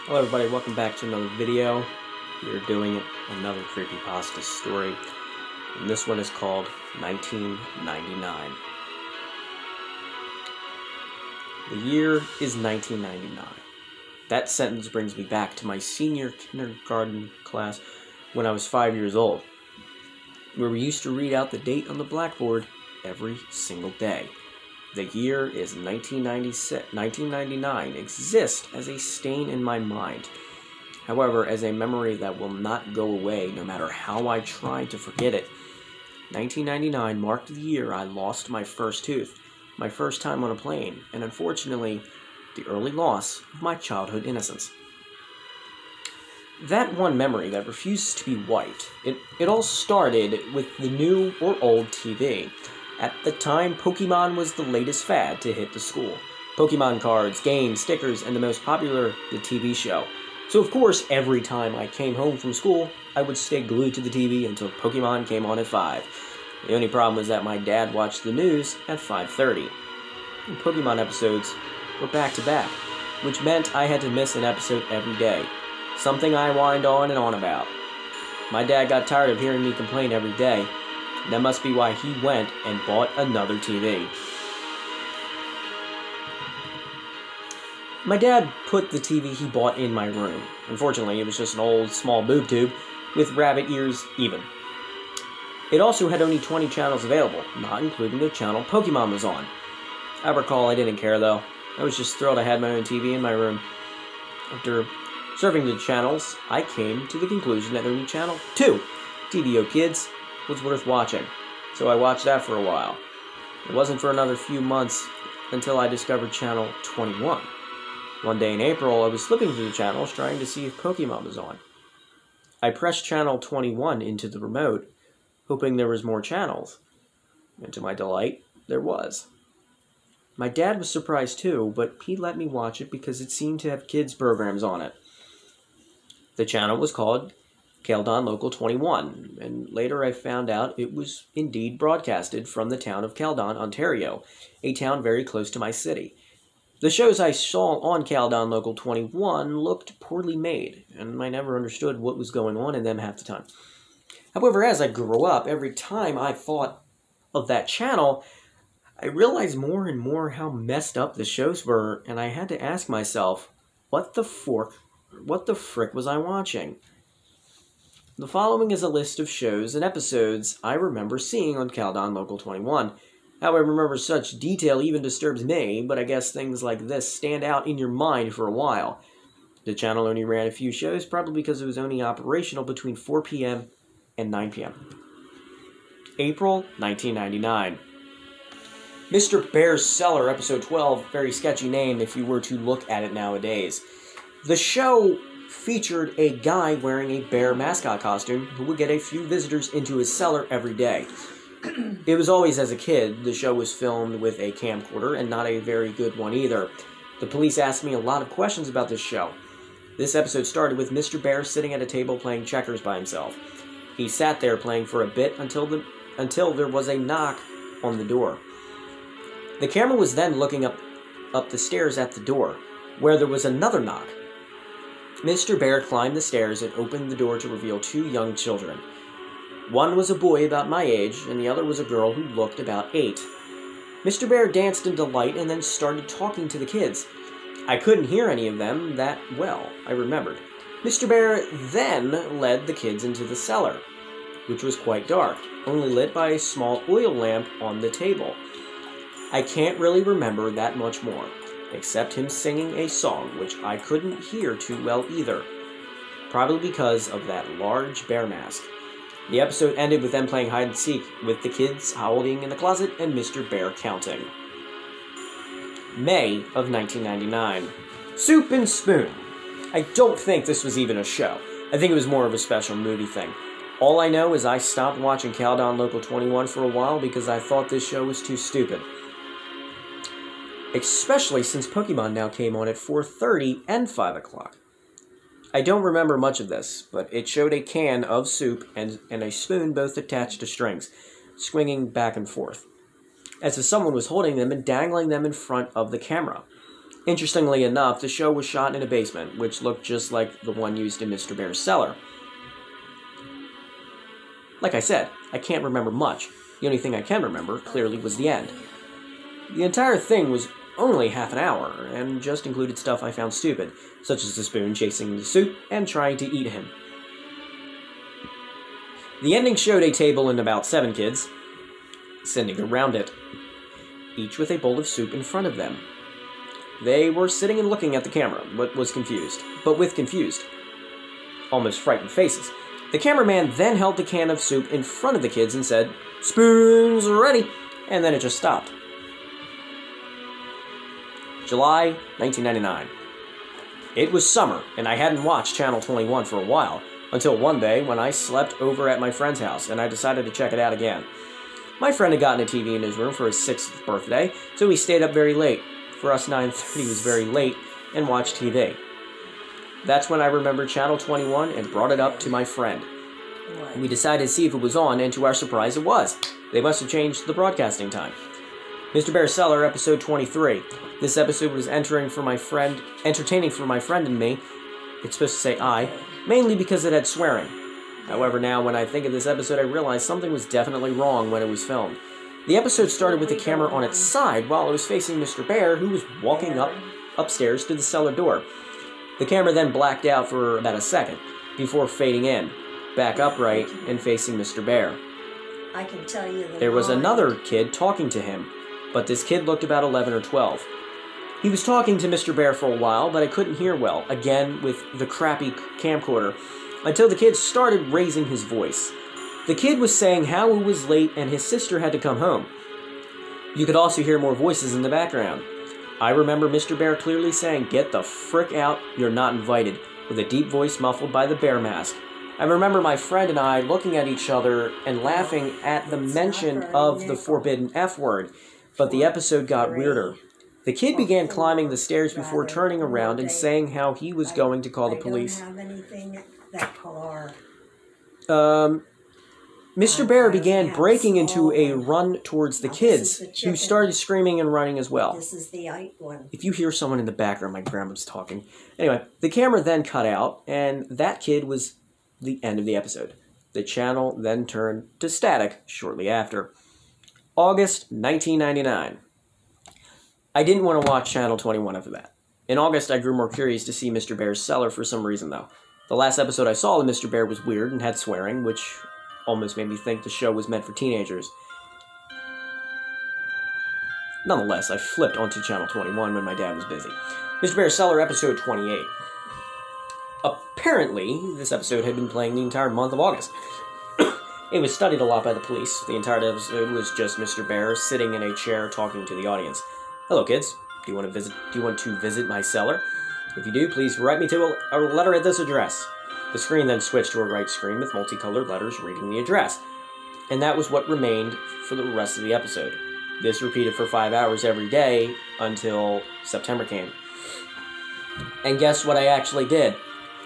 Hello everybody, welcome back to another video. We're doing another creepypasta story, and this one is called 1999. The year is 1999. That sentence brings me back to my senior kindergarten class when I was 5 years old, where we used to read out the date on the blackboard every single day. The year is 1996. 1999 exists as a stain in my mind. However, as a memory that will not go away no matter how I try to forget it. 1999 marked the year I lost my first tooth, my first time on a plane, and unfortunately, the early loss of my childhood innocence. That one memory that refuses to be wiped. It all started with the new or old TV. At the time, Pokemon was the latest fad to hit the school. Pokemon cards, games, stickers, and the most popular, the TV show. So of course, every time I came home from school, I would stay glued to the TV until Pokemon came on at 5. The only problem was that my dad watched the news at 5:30. And Pokemon episodes were back to back, which meant I had to miss an episode every day. Something I whined on and on about. My dad got tired of hearing me complain every day. That must be why he went and bought another TV. My dad put the TV he bought in my room. Unfortunately, it was just an old, small boob tube with rabbit ears even. It also had only 20 channels available, not including the channel Pokemon was on. I recall I didn't care though. I was just thrilled I had my own TV in my room. After surfing the channels, I came to the conclusion that only channel 2, TVO Kids, was worth watching, so I watched that for a while. It wasn't for another few months until I discovered channel 21. One day in April, I was flipping through the channels trying to see if Pokemon was on. I pressed channel 21 into the remote, hoping there was more channels, and to my delight, there was. My dad was surprised too, but he let me watch it because it seemed to have kids programs on it. The channel was called Keldon Local 21, and later I found out it was indeed broadcasted from the town of Keldon, Ontario, a town very close to my city. The shows I saw on Keldon Local 21 looked poorly made, and I never understood what was going on in them half the time. However, as I grew up, every time I thought of that channel, I realized more and more how messed up the shows were, and I had to ask myself, what the frick was I watching? The following is a list of shows and episodes I remember seeing on Keldon Local 21. How I remember such detail even disturbs me, but I guess things like this stand out in your mind for a while. The channel only ran a few shows, probably because it was only operational between 4 p.m. and 9 p.m. April 1999. Mr. Bear's Cellar, episode 12, very sketchy name if you were to look at it nowadays. The show featured a guy wearing a bear mascot costume who would get a few visitors into his cellar every day. It was always as a kid. The show was filmed with a camcorder, and not a very good one either. The police asked me a lot of questions about this show. This episode started with Mr. Bear sitting at a table playing checkers by himself. He sat there playing for a bit until there was a knock on the door. The camera was then looking up the stairs at the door, where there was another knock. Mr. Bear climbed the stairs and opened the door to reveal 2 young children. One was a boy about my age, and the other was a girl who looked about 8. Mr. Bear danced in delight and then started talking to the kids. I couldn't hear any of them that well, I remembered. Mr. Bear then led the kids into the cellar, which was quite dark, only lit by a small oil lamp on the table. I can't really remember that much more, except him singing a song which I couldn't hear too well either, probably because of that large bear mask. The episode ended with them playing hide-and-seek, with the kids howling in the closet and Mr. Bear counting. May of 1999. Soup and Spoon. I don't think this was even a show. I think it was more of a special movie thing. All I know is I stopped watching Keldon Local 21 for a while because I thought this show was too stupid. Especially since Pokemon now came on at 4:30 and 5 o'clock. I don't remember much of this, but it showed a can of soup and a spoon both attached to strings, swinging back and forth, as if someone was holding them and dangling them in front of the camera. Interestingly enough, the show was shot in a basement, which looked just like the one used in Mr. Bear's cellar. Like I said, I can't remember much. The only thing I can remember, clearly, was the end. The entire thing was only half an hour, and just included stuff I found stupid, such as the spoon chasing the soup and trying to eat him. The ending showed a table and about 7 kids sitting around it, each with a bowl of soup in front of them. They were sitting and looking at the camera, but with confused, almost frightened faces. The cameraman then held the can of soup in front of the kids and said, "Spoons ready," and then it just stopped. July 1999. It was summer, and I hadn't watched Channel 21 for a while, until one day when I slept over at my friend's house, and I decided to check it out again. My friend had gotten a TV in his room for his 6th birthday, so we stayed up very late. For us, 9:30 was very late, and watched TV. That's when I remembered Channel 21 and brought it up to my friend. We decided to see if it was on, and to our surprise, it was. They must have changed the broadcasting time. Mr. Bear's Cellar, episode 23. This episode was entertaining for my friend and me. It's supposed to say I, mainly because it had swearing. However, now when I think of this episode, I realize something was definitely wrong when it was filmed. The episode started with the camera on its side while it was facing Mr. Bear, who was walking upstairs to the cellar door. The camera then blacked out for about a second, before fading in, back upright and facing Mr. Bear. I can tell you there was another kid talking to him, but this kid looked about 11 or 12. He was talking to Mr. Bear for a while, but I couldn't hear well, again with the crappy camcorder, until the kid started raising his voice. The kid was saying how it was late and his sister had to come home. You could also hear more voices in the background. I remember Mr. Bear clearly saying, "Get the frick out, you're not invited," with a deep voice muffled by the bear mask. I remember my friend and I looking at each other and laughing at the mention of the forbidden F word, but the episode got weirder. The kid began climbing the stairs before turning around and saying how he was going to call the police. Mr. Bear began breaking into a run towards the kids, who started screaming and running as well. This is the white one. If you hear someone in the background, my grandma's talking. Anyway, the camera then cut out, and that kid was the end of the episode. The channel then turned to static shortly after. August 1999. I didn't want to watch Channel 21 after that. In August, I grew more curious to see Mr. Bear's Cellar for some reason, though. The last episode I saw of Mr. Bear was weird and had swearing, which almost made me think the show was meant for teenagers. Nonetheless, I flipped onto Channel 21 when my dad was busy. Mr. Bear's Cellar, episode 28. Apparently, this episode had been playing the entire month of August. It was studied a lot by the police. The entire episode was just Mr. Bear sitting in a chair talking to the audience. "Hello, kids. Do you want to visit my cellar? If you do, please write me to a letter at this address." The screen then switched to a right screen with multicolored letters reading the address. And that was what remained for the rest of the episode. This repeated for 5 hours every day until September came. And guess what I actually did?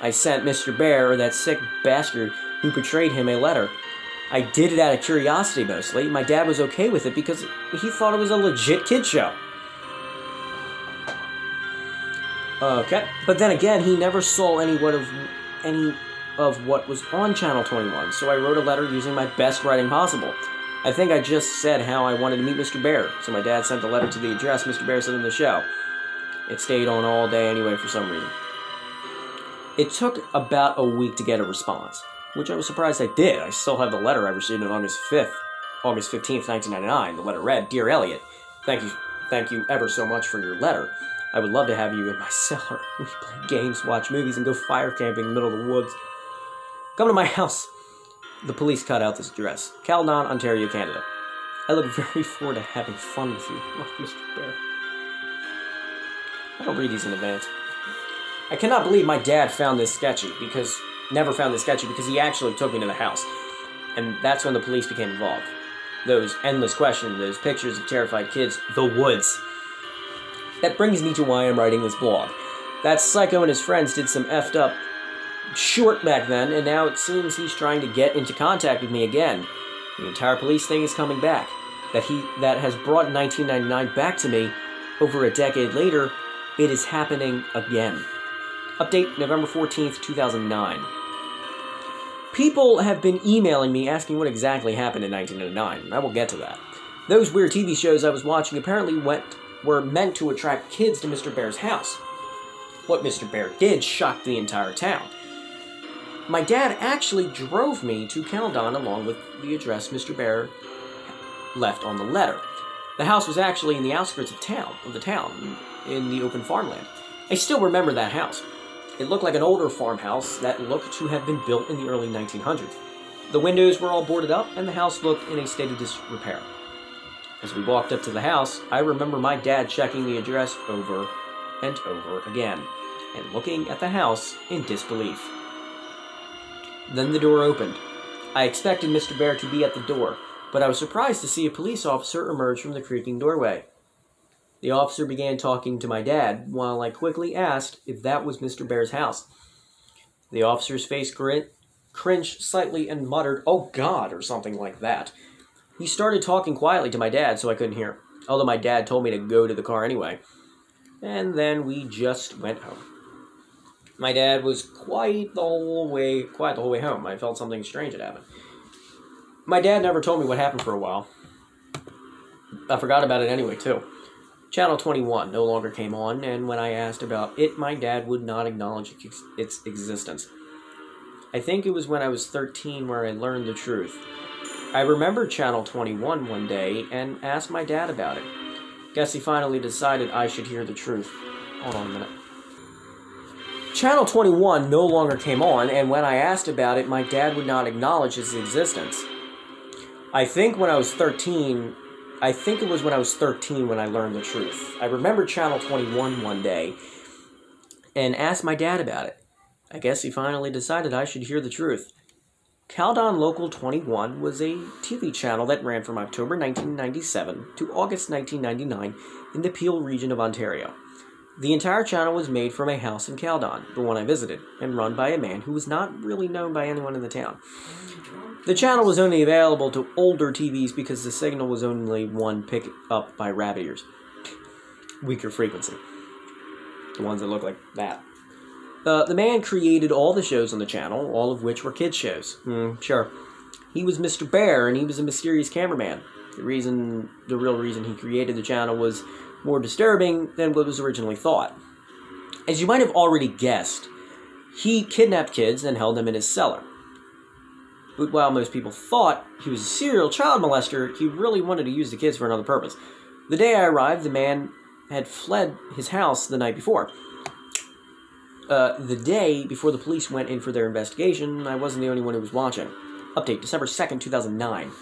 I sent Mr. Bear, that sick bastard who betrayed him, a letter. I did it out of curiosity mostly. My dad was okay with it because he thought it was a legit kid show. Okay, but then again, he never saw any of what was on Channel 21, so I wrote a letter using my best writing possible. I think I just said how I wanted to meet Mr. Bear, so my dad sent the letter to the address Mr. Bear said in the show. It stayed on all day anyway for some reason. It took about a week to get a response, which I was surprised I did. I still have the letter I received on August 15th, 1999. The letter read, "Dear Elliot, thank you ever so much for your letter. I would love to have you in my cellar. We play games, watch movies, and go fire camping in the middle of the woods. Come to my house." The police cut out this address. Caledon, Ontario, Canada. I look very forward to having fun with you. Oh, Mr. Bear. I don't read these in advance. I cannot believe my dad found this sketchy because he actually took me to the house. And that's when the police became involved. Those endless questions, those pictures of terrified kids, the woods. That brings me to why I'm writing this blog. That psycho and his friends did some effed up short back then, and now it seems he's trying to get into contact with me again. The entire police thing is coming back. That has brought 1999 back to me over a decade later, It is happening again. Update November 14th, 2009. People have been emailing me asking what exactly happened in 1909. I will get to that. Those weird TV shows I was watching apparently were meant to attract kids to Mr. Bear's house. What Mr. Bear did shocked the entire town. My dad actually drove me to Caledon along with the address Mr. Bear left on the letter. The house was actually in the outskirts of the town, in the open farmland. I still remember that house. It looked like an older farmhouse that looked to have been built in the early 1900s. The windows were all boarded up, and the house looked in a state of disrepair. As we walked up to the house, I remember my dad checking the address over and over again, and looking at the house in disbelief. Then the door opened. I expected Mr. Bear to be at the door, but I was surprised to see a police officer emerge from the creaking doorway. The officer began talking to my dad, while I quickly asked if that was Mr. Bear's house. The officer's face cringed slightly and muttered, "Oh God," or something like that. He started talking quietly to my dad, so I couldn't hear, although my dad told me to go to the car anyway. And then we just went home. My dad was quiet the whole way home. I felt something strange had happened. My dad never told me what happened for a while. I forgot about it anyway, too. Channel 21 no longer came on, and when I asked about it, my dad would not acknowledge its existence. I think it was when I was 13 where I learned the truth. I remembered Channel 21 one day and asked my dad about it. Guess he finally decided I should hear the truth. Hold on a minute. Channel 21 no longer came on, and when I asked about it, my dad would not acknowledge its existence. I think it was when I was 13 when I learned the truth. I remembered Channel 21 one day and asked my dad about it. I guess he finally decided I should hear the truth. Caledon Local 21 was a TV channel that ran from October 1997 to August 1999 in the Peel region of Ontario. The entire channel was made from a house in Caledon, the one I visited, and run by a man who was not really known by anyone in the town. The channel was only available to older TVs because the signal was only one picked up by rabbit ears. Weaker frequency. The ones that look like that. The man created all the shows on the channel, all of which were kids' shows. Sure. He was Mr. Bear, and he was a mysterious cameraman. The real reason he created the channel was more disturbing than what was originally thought. As you might have already guessed, he kidnapped kids and held them in his cellar. But while most people thought he was a serial child molester, he really wanted to use the kids for another purpose. The day I arrived, the man had fled his house the night before. The day before the police went in for their investigation, I wasn't the only one who was watching. Update, December 2nd, 2009.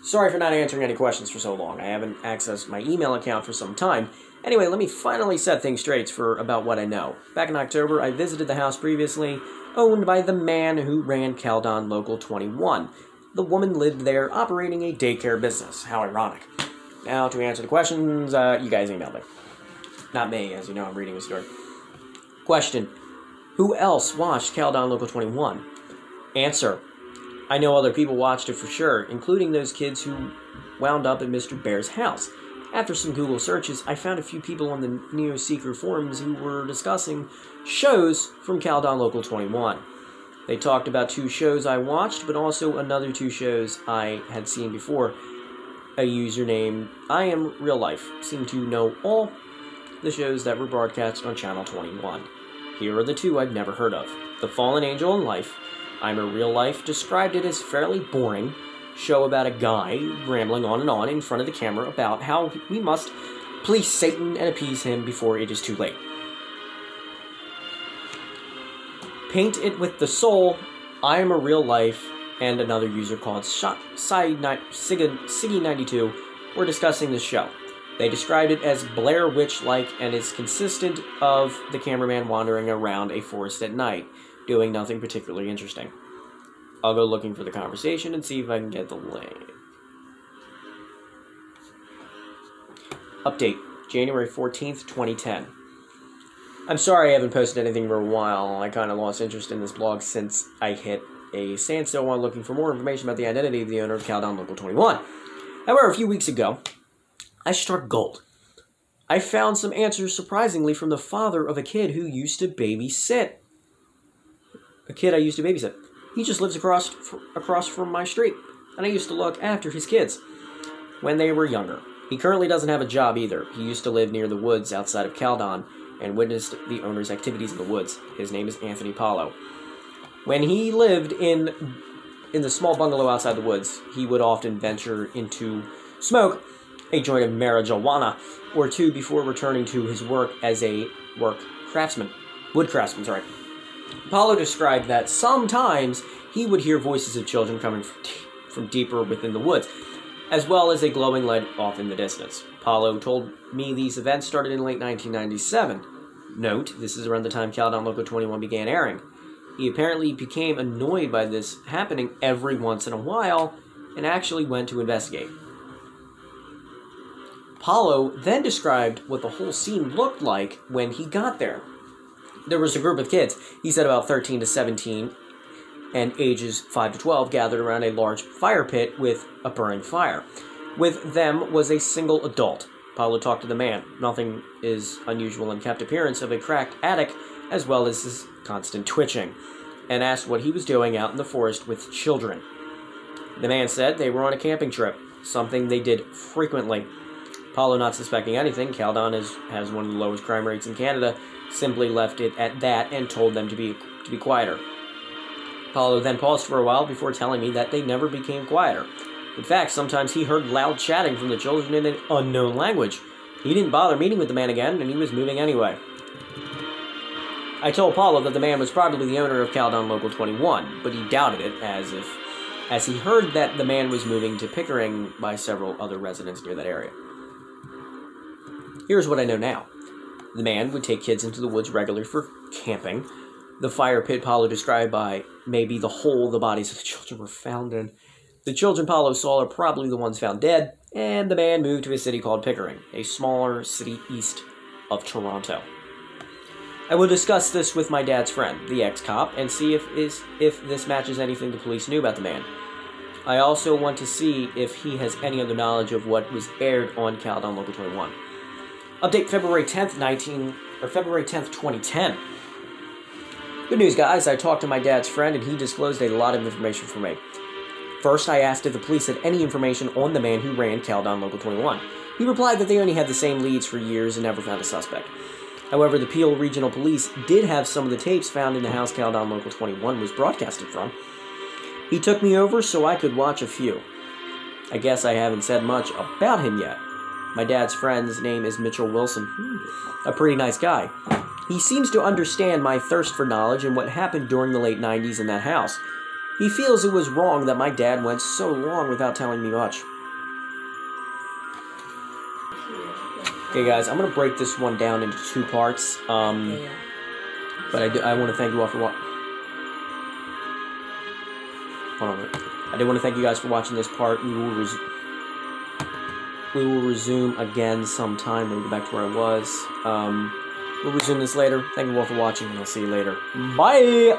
Sorry for not answering any questions for so long. I haven't accessed my email account for some time. Anyway, let me finally set things straight about what I know. Back in October, I visited the house previously owned by the man who ran Caledon Local 21. The woman lived there operating a daycare business. How ironic. Now, to answer the questions, you guys emailed me. Not me, as you know, I'm reading a story. Question. Who else watched Caledon Local 21? Answer. I know other people watched it for sure, including those kids who wound up at Mr. Bear's house. After some Google searches, I found a few people on the Neo-Seeker forums who were discussing shows from Caledon Local 21. They talked about 2 shows I watched, but also another 2 shows I had seen before. A user named I Am Real Life seemed to know all the shows that were broadcast on Channel 21. Here are the 2 I've never heard of. The Fallen Angel in Life. I'm a Real Life described it as fairly boring show about a guy rambling on and on in front of the camera about how we must please Satan and appease him before it is too late. Paint It With the Soul, I Am a Real Life, and another user called Siggy92 were discussing this show. They described it as Blair Witch-like and is consistent of the cameraman wandering around a forest at night, doing nothing particularly interesting. I'll go looking for the conversation and see if I can get the link. Update, January 14th, 2010. I'm sorry I haven't posted anything for a while. I kind of lost interest in this blog since I hit a standstill while looking for more information about the identity of the owner of Caledon Local 21. However, a few weeks ago, I struck gold. I found some answers surprisingly from the father of a kid who used to babysit. A kid I used to babysit. He just lives across from my street, and I used to look after his kids when they were younger. He currently doesn't have a job either. He used to live near the woods outside of Caldon and witnessed the owner's activities in the woods. His name is Anthony Paulo. When he lived in the small bungalow outside the woods, he would often venture into smoke a joint of marijuana or two before returning to his work as a wood craftsman. Paulo described that sometimes he would hear voices of children coming from deeper within the woods, as well as a glowing light off in the distance. Paulo told me these events started in late 1997. Note, this is around the time Caldon Local 21 began airing. He apparently became annoyed by this happening every once in a while and actually went to investigate. Paulo then described what the whole scene looked like when he got there. There was a group of kids, he said about 13 to 17, and ages 5 to 12, gathered around a large fire pit with a burning fire. With them was a single adult. Paulo talked to the man. Nothing is unusual in kept appearance of a cracked attic, as well as his constant twitching, and asked what he was doing out in the forest with children. The man said they were on a camping trip, something they did frequently. Paulo, not suspecting anything, Caldon has one of the lowest crime rates in Canada, simply left it at that and told them to be quieter. Paulo then paused for a while before telling me that they never became quieter. In fact, sometimes he heard loud chatting from the children in an unknown language. He didn't bother meeting with the man again, and he was moving anyway. I told Paulo that the man was probably the owner of Caldon Local 21, but he doubted it, as he heard that the man was moving to Pickering by several other residents near that area. Here's what I know now. The man would take kids into the woods regularly for camping. The fire pit Paulo described by maybe the hole the bodies of the children were found in. The children Paulo saw are probably the ones found dead, and the man moved to a city called Pickering, a smaller city east of Toronto. I will discuss this with my dad's friend, the ex-cop, and see if this matches anything the police knew about the man. I also want to see if he has any other knowledge of what was aired on Caldon Local 21. Update February 10th, 2010. Good news, guys. I talked to my dad's friend, and he disclosed a lot of information for me. First, I asked if the police had any information on the man who ran Caldon Local 21. He replied that they only had the same leads for years and never found a suspect. However, the Peel Regional Police did have some of the tapes found in the house Caldon Local 21 was broadcasted from. He took me over so I could watch a few. I guess I haven't said much about him yet. My dad's friend's name is Mitchell Wilson. A pretty nice guy. He seems to understand my thirst for knowledge and what happened during the late 90s in that house. He feels it was wrong that my dad went so long without telling me much. Okay, guys, I'm going to break this one down into two parts. But I want to thank you all for watching. Hold on a minute. I did want to thank you guys for watching this part. We will resume again sometime. Let me go back to where I was. We'll resume this later. Thank you all for watching, and I'll see you later. Bye!